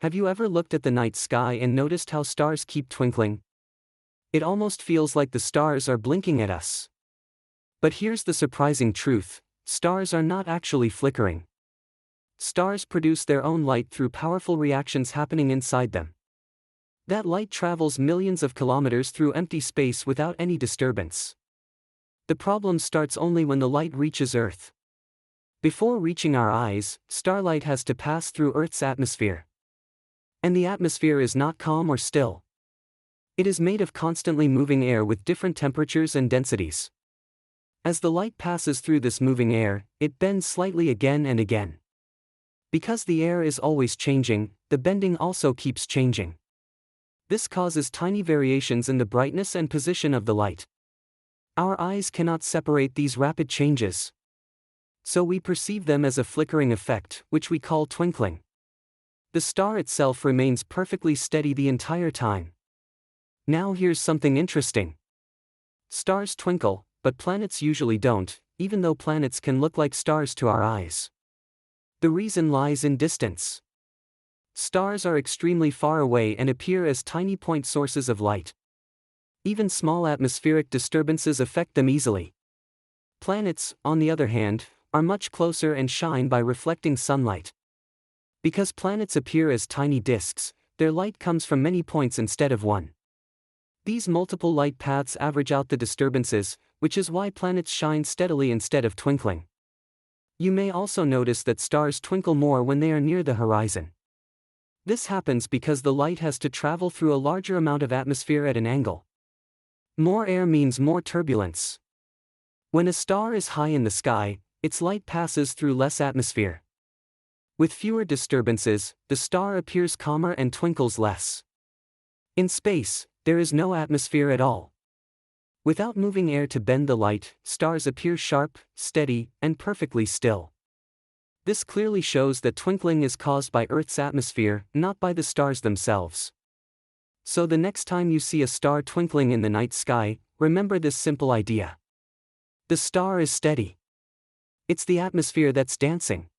Have you ever looked at the night sky and noticed how stars keep twinkling? It almost feels like the stars are blinking at us. But here's the surprising truth: stars are not actually flickering. Stars produce their own light through powerful reactions happening inside them. That light travels millions of kilometers through empty space without any disturbance. The problem starts only when the light reaches Earth. Before reaching our eyes, starlight has to pass through Earth's atmosphere. And the atmosphere is not calm or still. It is made of constantly moving air with different temperatures and densities. As the light passes through this moving air, it bends slightly again and again. Because the air is always changing, the bending also keeps changing. This causes tiny variations in the brightness and position of the light. Our eyes cannot separate these rapid changes. So we perceive them as a flickering effect, which we call twinkling. The star itself remains perfectly steady the entire time. Now here's something interesting. Stars twinkle, but planets usually don't, even though planets can look like stars to our eyes. The reason lies in distance. Stars are extremely far away and appear as tiny point sources of light. Even small atmospheric disturbances affect them easily. Planets, on the other hand, are much closer and shine by reflecting sunlight. Because planets appear as tiny disks, their light comes from many points instead of one. These multiple light paths average out the disturbances, which is why planets shine steadily instead of twinkling. You may also notice that stars twinkle more when they are near the horizon. This happens because the light has to travel through a larger amount of atmosphere at an angle. More air means more turbulence. When a star is high in the sky, its light passes through less atmosphere. With fewer disturbances, the star appears calmer and twinkles less. In space, there is no atmosphere at all. Without moving air to bend the light, stars appear sharp, steady, and perfectly still. This clearly shows that twinkling is caused by Earth's atmosphere, not by the stars themselves. So the next time you see a star twinkling in the night sky, remember this simple idea. The star is steady. It's the atmosphere that's dancing.